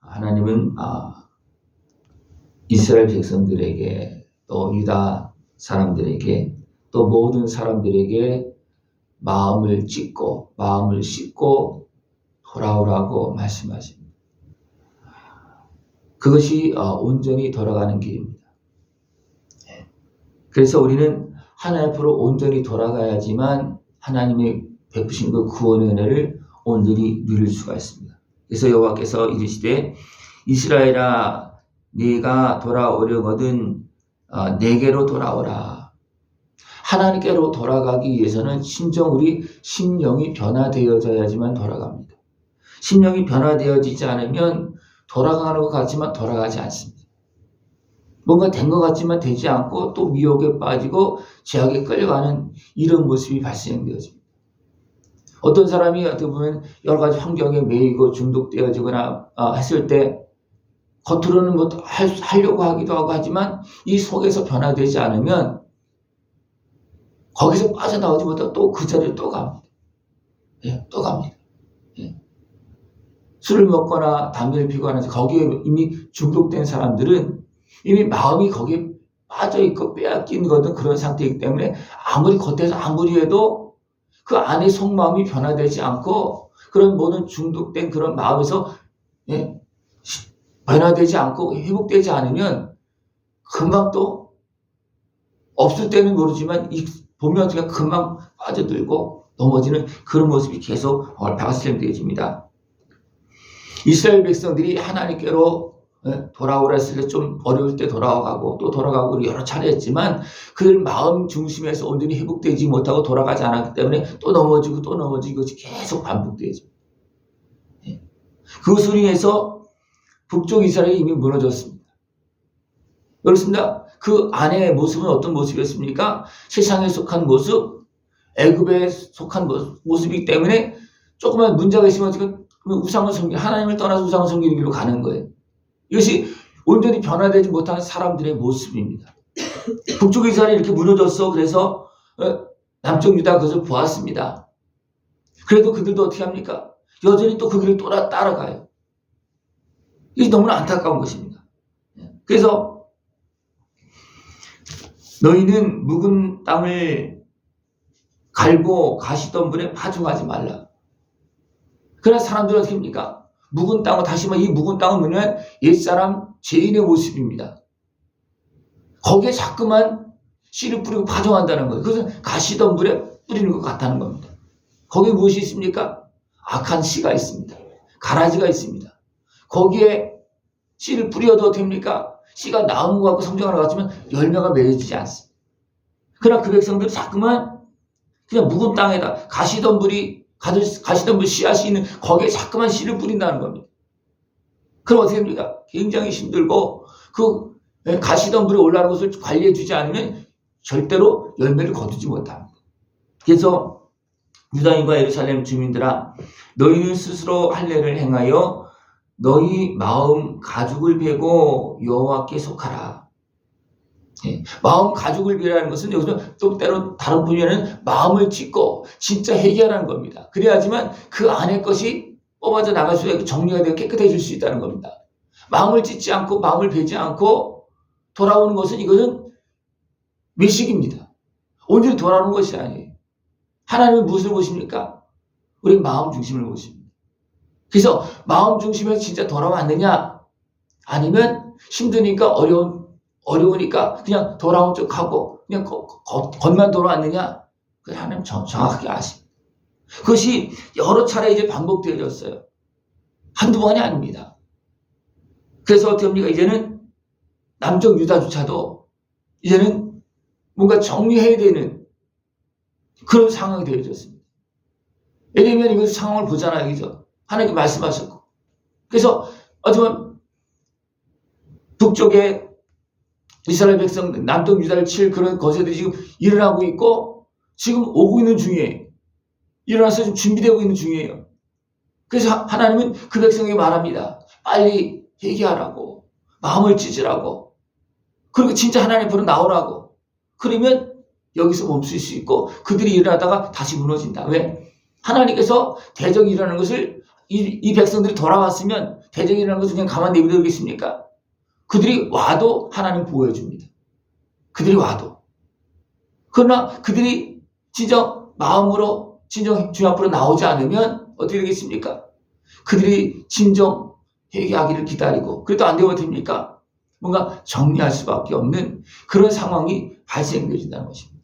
하나님은 이스라엘 백성들에게 또 유다 사람들에게 또 모든 사람들에게 마음을 찢고 마음을 씻고 돌아오라고 말씀하십니다. 그것이 온전히 돌아가는 길입니다. 그래서 우리는 하나님 앞으로 온전히 돌아가야지만 하나님의 베푸신 그 구원의 은혜를 온전히 누릴 수가 있습니다. 그래서 여호와께서 이르시되 이스라엘아 네가 돌아오려거든 내게로 돌아오라. 하나님께로 돌아가기 위해서는 심정 우리 심령이 변화되어져야지만 돌아갑니다. 심령이 변화되어지지 않으면 돌아가는 것 같지만 돌아가지 않습니다. 뭔가 된 것 같지만 되지 않고 또 미혹에 빠지고 죄악에 끌려가는 이런 모습이 발생되어집니다. 어떤 사람이 어떻게 보면 여러 가지 환경에 매이고 중독되어지거나 했을 때 겉으로는 뭐 하려고 하기도 하고 하지만 이 속에서 변화되지 않으면 거기서 빠져나오지 못하고 또 그 자리에 또 갑니다. 또 갑니다. 술을 먹거나 담배를 피거나 거기에 이미 중독된 사람들은 이미 마음이 거기에 빠져있고 빼앗긴 거든 그런 상태이기 때문에 아무리 겉에서 아무리 해도 그 안에 속마음이 변화되지 않고 그런 모든 중독된 그런 마음에서 변화되지 않고 회복되지 않으면 금방 또 없을 때는 모르지만 보면 어떻게 금방 빠져들고 넘어지는 그런 모습이 계속 발생되어집니다. 이스라엘 백성들이 하나님께로 돌아오라 했을 때 좀 어려울 때 돌아가고 또 돌아가고 여러 차례 했지만 그 마음 중심에서 온전히 회복되지 못하고 돌아가지 않았기 때문에 또 넘어지고 또 넘어지고 이것이 계속 반복되어집니다. 그것으로 인해서 북쪽 이스라엘이 이미 무너졌습니다. 그렇습니다. 그 안의 모습은 어떤 모습이었습니까? 세상에 속한 모습, 애굽에 속한 모습이기 때문에 조그만 문제가 있으면 지금 우상을 섬기는 하나님을 떠나서 우상을 섬기는 길로 가는 거예요. 이것이 온전히 변화되지 못하는 사람들의 모습입니다. 북쪽 이스라엘이 이렇게 무너졌어. 그래서 남쪽 유다 그것을 보았습니다. 그래도 그들도 어떻게 합니까? 여전히 또 그 길을 따라가요. 이게 너무나 안타까운 것입니다. 그래서 너희는 묵은 땅을 갈고 가시덤불에 파종하지 말라. 그러나 사람들은 어떻게 합니까? 묵은 땅을 다시 말해 이 묵은 땅은 뭐냐면 옛사람 죄인의 모습입니다. 거기에 자꾸만 씨를 뿌리고 파종한다는 거예요. 그것은 가시덤불에 뿌리는 것 같다는 겁니다. 거기에 무엇이 있습니까? 악한 씨가 있습니다. 가라지가 있습니다. 거기에 씨를 뿌려도 됩니까? 씨가 나온 것 같고 성장하는 것 같지만 열매가 맺어지지 않습니다. 그러나 그 백성들은 자꾸만 그냥 묵은 땅에다 가시덤불 씨앗이 있는 거기에 자꾸만 씨를 뿌린다는 겁니다. 그럼 어떻게 됩니까? 굉장히 힘들고 그 가시덤불에 올라가는 것을 관리해 주지 않으면 절대로 열매를 거두지 못합니다. 그래서 유다인과 예루살렘 주민들아 너희는 스스로 할례를 행하여 너희 마음 가죽을 베고 여호와께 속하라. 마음 가죽을 베라는 것은 여기서 또 때로 다른 분야는 마음을 찢고 진짜 회개하라는 겁니다. 그래야지만 그 안의 것이 뽑아져 나갈 수 있고 정리가 되어 깨끗해질 수 있다는 겁니다. 마음을 찢지 않고 마음을 베지 않고 돌아오는 것은 이것은 외식입니다. 온전히 돌아오는 것이 아니에요. 하나님은 무엇을 보십니까? 우리 마음 중심을 보십니다. 그래서 마음 중심에서 진짜 돌아왔느냐 아니면 힘드니까 어려우니까 그냥 돌아온 척하고 그냥 겉만 돌아왔느냐 그 하나님 정확하게 아십니다. 그것이 여러 차례 이제 반복되어졌어요. 한두 번이 아닙니다. 그래서 어떻게 합니까? 이제는 남쪽 유다조차도 이제는 뭔가 정리해야 되는 그런 상황이 되어졌습니다. 왜냐하면 이거 상황을 보잖아요. 그죠? 하나님께 말씀하셨고. 그래서 어쩌면 북쪽에 이스라엘 백성 남쪽 유다를 칠 그런 거세들이 지금 일어나고 있고 지금 오고 있는 중이에요. 일어나서 지금 준비되고 있는 중이에요. 그래서 하나님은 그 백성에게 말합니다. 빨리 회개하라고 마음을 찢으라고 그리고 진짜 하나님 앞으로 나오라고. 그러면 여기서 멈출 수 있고 그들이 일어나다가 다시 무너진다. 왜? 하나님께서 대적이 일어나는 것을 이 백성들이 돌아왔으면 대적이라는 것을 그냥 가만히 내버려두겠습니까? 그들이 와도 하나님 보호해 줍니다. 그들이 와도. 그러나 그들이 진정 마음으로 진정 주님 앞으로 나오지 않으면 어떻게 되겠습니까? 그들이 진정 회개하기를 기다리고 그래도 안 되면 어떻게 됩니까? 뭔가 정리할 수밖에 없는 그런 상황이 발생되어진다는 것입니다.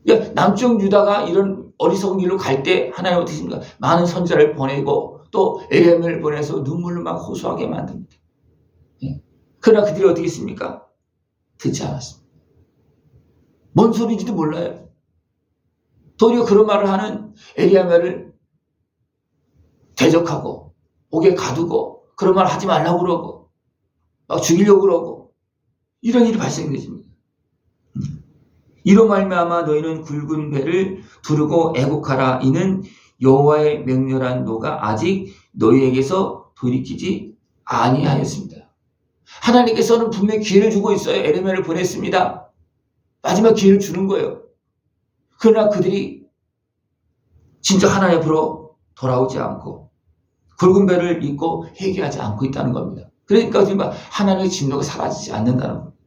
그러니까 남쪽 유다가 이런 어리석은 길로 갈 때 하나님 어떻게 하십니까? 많은 선지자를 보내고 또 에레미야를 보내서 눈물로 막 호소하게 만듭니다. 그러나 그들이 어떻게 했습니까? 듣지 않았습니다. 뭔 소리인지도 몰라요. 도리어 그런 말을 하는 에레미야를 대적하고 옥에 가두고 그런 말 하지 말라고 그러고 막 죽이려고 그러고 이런 일이 발생되십니다. 이로 말미암아 너희는 굵은 배를 두르고 애국하라. 이는 여호와의 맹렬한 노가 아직 너희에게서 돌이키지 아니하였습니다. 하나님께서는 분명히 기회를 주고 있어요. 에레미야를 보냈습니다. 마지막 기회를 주는 거예요. 그러나 그들이 진짜 하나님 앞으로 돌아오지 않고 굵은 배를 입고 회개하지 않고 있다는 겁니다. 그러니까 하나님의 진노가 사라지지 않는다는 겁니다.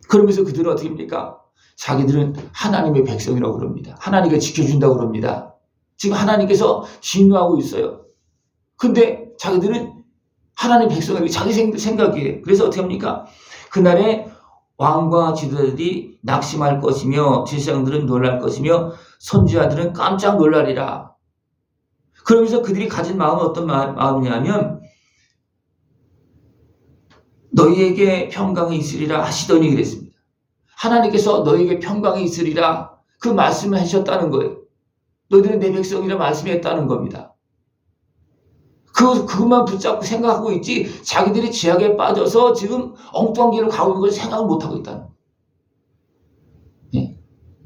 그러면서 그들은 어떻게 합니까? 자기들은 하나님의 백성이라고 그럽니다. 하나님께 지켜준다고 그럽니다. 지금 하나님께서 진노하고 있어요. 근데 자기들은 하나님 백성이라고 자기 생각이에요. 그래서 어떻게 합니까? 그날에 왕과 지도자들이 낙심할 것이며 제사장들은 놀랄 것이며 선지자들은 깜짝 놀라리라. 그러면서 그들이 가진 마음은 어떤 마음이냐면 너희에게 평강이 있으리라 하시더니 그랬습니다. 하나님께서 너희에게 평강이 있으리라 그 말씀을 하셨다는 거예요. 너희들은 내 백성이라 말씀했다는 겁니다. 그것만 붙잡고 생각하고 있지 자기들이 죄악에 빠져서 지금 엉뚱한 길로 가고 있는 걸 생각을 못하고 있다는 거예요.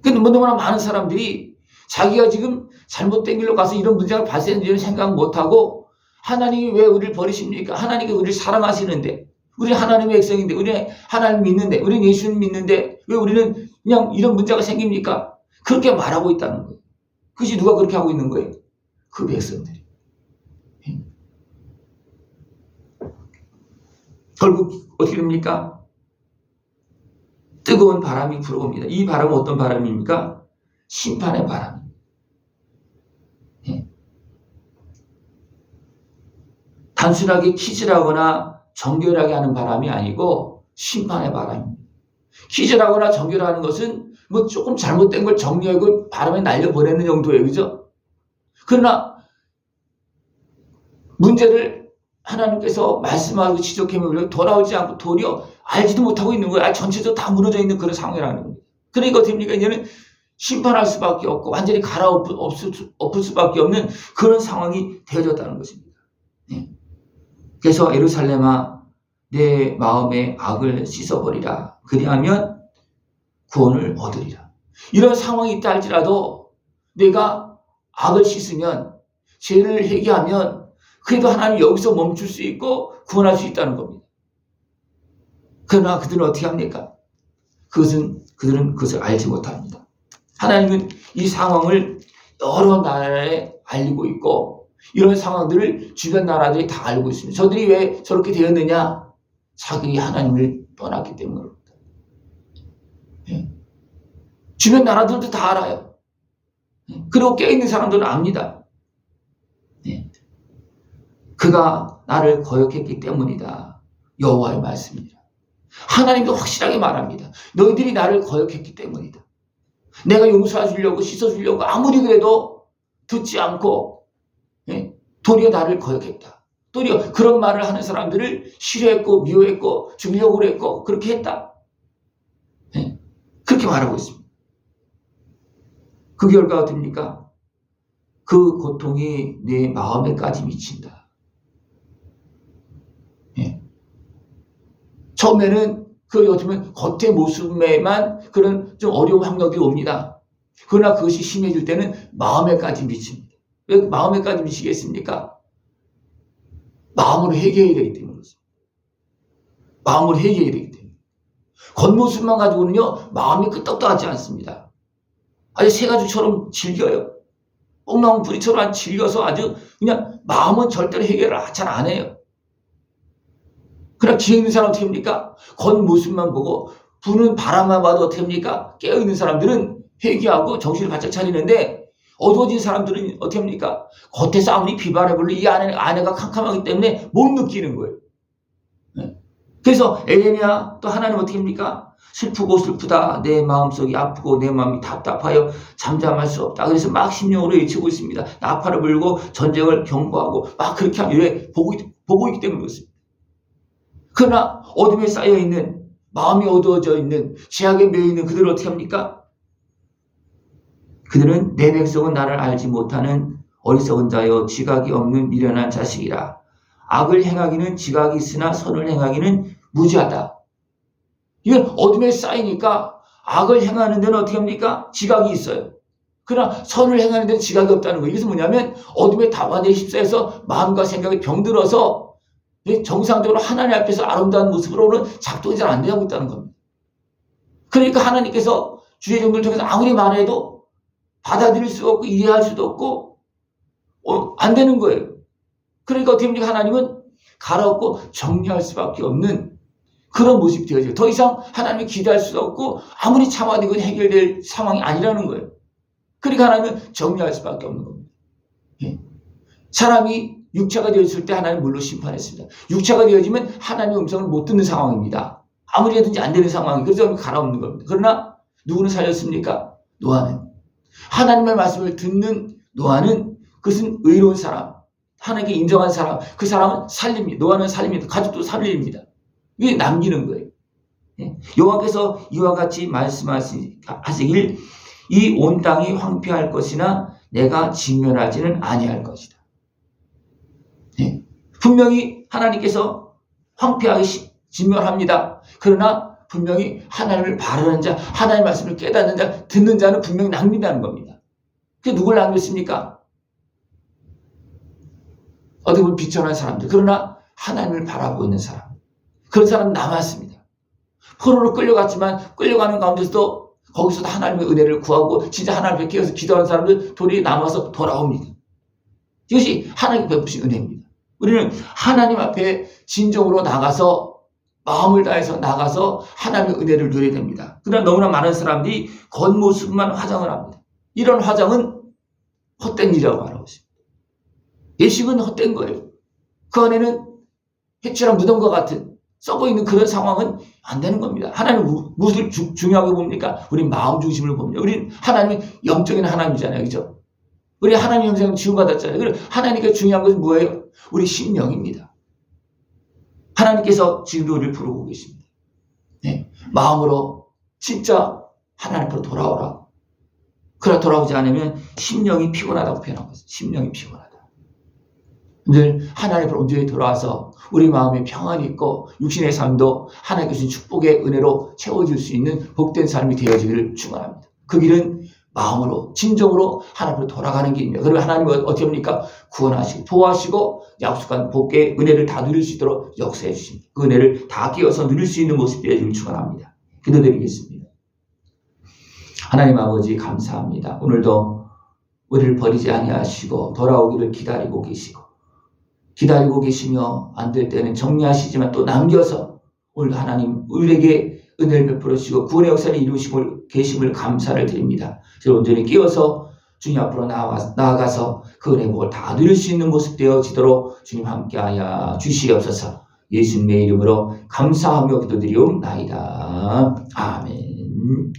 근데 너무나 많은 사람들이 자기가 지금 잘못된 길로 가서 이런 문제가 발생되는 생각 못하고 하나님이 왜 우리를 버리십니까? 하나님이 우리를 사랑하시는데 우리 하나님의 백성인데 우리 하나님 믿는데 우리는 예수님 믿는데 왜 우리는 그냥 이런 문제가 생깁니까? 그렇게 말하고 있다는 거예요. 그것이 누가 그렇게 하고 있는 거예요? 그 백성들이. 결국 어떻게 됩니까? 뜨거운 바람이 불어옵니다. 이 바람은 어떤 바람입니까? 심판의 바람. 단순하게 키즈라거나 정결하게 하는 바람이 아니고 심판의 바람입니다. 키즈라거나 정결하는 것은 뭐 조금 잘못된 걸 정리하고 바람에 날려보내는 정도예요. 그죠? 그러나 문제를 하나님께서 말씀하고 지적해면 돌아오지 않고 도리어 알지도 못하고 있는 거예요. 전체적으로 다 무너져 있는 그런 상황이라는 겁니다. 그러니까 어떻게 됩니까? 이제는 심판할 수밖에 없고 완전히 갈아엎을 수밖에 없는 그런 상황이 되어졌다는 것입니다. 그래서 예루살렘아 내 마음의 악을 씻어버리라. 그리하면 구원을 얻으리라. 이런 상황이 있다 할지라도 내가 악을 씻으면 죄를 회개하면 그래도 하나님 여기서 멈출 수 있고 구원할 수 있다는 겁니다. 그러나 그들은 어떻게 합니까? 그들은 그것을 알지 못합니다. 하나님은 이 상황을 여러 나라에 알리고 있고 이런 상황들을 주변 나라들이 다 알고 있습니다. 저들이 왜 저렇게 되었느냐? 자기 하나님을 떠났기 때문입니다. 주변 나라들도 다 알아요. 그리고 깨어있는 사람들은 압니다. 그가 나를 거역했기 때문이다. 여호와의 말씀입니다. 하나님도 확실하게 말합니다. 너희들이 나를 거역했기 때문이다. 내가 용서해 주려고 씻어주려고 아무리 그래도 듣지 않고 도리어 나를 거역했다. 도리어 그런 말을 하는 사람들을 싫어했고 미워했고 죽이려고 그랬고 그렇게 했다. 그렇게 말하고 있습니다. 그 결과가 됩니까? 그 고통이 내 마음에까지 미친다. 처음에는 어쩌면 겉의 모습에만 그런 좀 어려운 환경들이 옵니다. 그러나 그것이 심해질 때는 마음에까지 미칩니다. 왜 마음에까지 미치겠습니까? 마음으로 회개해야 되기 때문에 그렇습니다. 마음으로 회개해야 되기 때문에. 겉모습만 가지고는요, 마음이 끄떡도 하지 않습니다. 아주 새가죽처럼 질겨요. 뽕나무 뿌리처럼 질겨서 아주 그냥 마음은 절대로 해결을 잘 안 해요. 그러나 기에 있는 사람 어떻게 합니까? 겉모습만 보고 부는 바람만 봐도 어떻게 합니까? 깨어있는 사람들은 회개하고 정신을 바짝 차리는데 어두워진 사람들은 어떻게 합니까? 겉에서 아무리 비바람이 불러 이 안에가 캄캄하기 때문에 못 느끼는 거예요. 그래서 에레미야 또 하나님 어떻게 합니까? 슬프고 슬프다. 내 마음속이 아프고 내 마음이 답답하여 잠잠할 수 없다. 그래서 막 심령으로 외치고 있습니다. 나팔을 불고 전쟁을 경고하고 막 그렇게 하면 왜 보고 있기 때문에 그렇습니다. 그러나 어둠에 쌓여있는 마음이 어두워져 있는 죄악에 매여있는 그들을 어떻게 합니까? 그들은 내 백성은 나를 알지 못하는 어리석은 자여 지각이 없는 미련한 자식이라. 악을 행하기는 지각이 있으나 선을 행하기는 무지하다. 이건 어둠에 쌓이니까 악을 행하는 데는 어떻게 합니까? 지각이 있어요. 그러나 선을 행하는 데는 지각이 없다는 거예요. 이것은 뭐냐면 어둠에 다반에 휩싸여서 마음과 생각이 병들어서 정상적으로 하나님 앞에서 아름다운 모습으로는 작동이 잘 안 되고 있다는 겁니다. 그러니까 하나님께서 주의 종들을 통해서 아무리 말해도 받아들일 수 없고 이해할 수도 없고 안 되는 거예요. 그러니까 어떻게 합니까? 하나님은 갈아엎고 정리할 수밖에 없는 그런 모습이 되어져요. 더 이상 하나님이 기대할 수도 없고 아무리 참아대고 해결될 상황이 아니라는 거예요. 그러니까 하나님은 정리할 수밖에 없는 겁니다. 사람이 육체가 되었을 때 하나님 물로 심판했습니다. 육체가 되어지면 하나님의 음성을 못 듣는 상황입니다. 아무리 해든지 안 되는 상황이 그래서 갈아엎는 겁니다. 그러나 누구는 살렸습니까? 노아는. 하나님의 말씀을 듣는 노아는 그것은 의로운 사람, 하나님께 인정한 사람, 그 사람은 살립니다. 노아는 살립니다. 가족도 살립니다. 이게 남기는 거예요. 여호와께서 이와 같이 말씀하시길 이 온 땅이 황폐할 것이나 내가 진멸하지는 아니할 것이다. 분명히 하나님께서 황폐하게 진멸합니다. 그러나 분명히 하나님을 바라는 자, 하나님의 말씀을 깨닫는 자, 듣는 자는 분명히 남긴다는 겁니다. 그게 누굴 남겼습니까? 어떻게 보면 비천한 사람들. 그러나 하나님을 바라보고 있는 사람. 그런 사람은 남았습니다. 포로로 끌려갔지만 끌려가는 가운데서도 거기서도 하나님의 은혜를 구하고 진짜 하나님 앞에 깨어서 기도하는 사람들 돌이 남아서 돌아옵니다. 이것이 하나님 베푸신 은혜입니다. 우리는 하나님 앞에 진정으로 나가서 마음을 다해서 나가서 하나님의 은혜를 누려야 됩니다. 그러나 너무나 많은 사람들이 겉모습만 화장을 합니다. 이런 화장은 헛된 일이라고 말하고 있습니다. 예식은 헛된 거예요. 그 안에는 해치랑 무덤과 같은 썩어있는 그런 상황은 안 되는 겁니다. 하나님은 무엇을 중요하게 봅니까? 우리 마음 중심을 봅니다. 우리는 하나님은 영적인 하나님이잖아요. 그죠? 우리 하나님 형상은 지음받았잖아요. 그럼 하나님께 중요한 것은 뭐예요? 우리 심령입니다. 하나님께서 지금도 우리를 부르고 계십니다. 마음으로 진짜 하나님 앞으로 돌아오라. 그러나 돌아오지 않으면 심령이 피곤하다고 표현한 것입니다. 심령이 피곤하다. 늘 하나님 앞으로 온전히 돌아와서 우리 마음에 평안이 있고 육신의 삶도 하나님께 주신 축복의 은혜로 채워질 수 있는 복된 삶이 되어지기를 축원합니다. 그 길은 마음으로 진정으로 하나님 앞으로 돌아가는 길입니다. 그러면 하나님은 어떻게 합니까? 구원하시고 보호하시고 약속한 복의 은혜를 다 누릴 수 있도록 역사해 주십니다. 그 은혜를 다 끼워서 누릴 수 있는 모습이 되어지기를 축원합니다. 기도드리겠습니다. 하나님 아버지 감사합니다. 오늘도 우리를 버리지 아니하시고 돌아오기를 기다리고 계시며 안 될 때는 정리하시지만 또 남겨서 오늘 하나님 우리에게 은혜를 베풀어 주시고 구원의 역사를 이루시고 계심을 감사를 드립니다. 저를 온전히 끼워서 주님 앞으로 나아가서 그 은혜의 복을 다 누릴 수 있는 모습 되어지도록 주님 함께하여 주시옵소서. 예수님의 이름으로 감사하며 기도드리옵나이다. 아멘.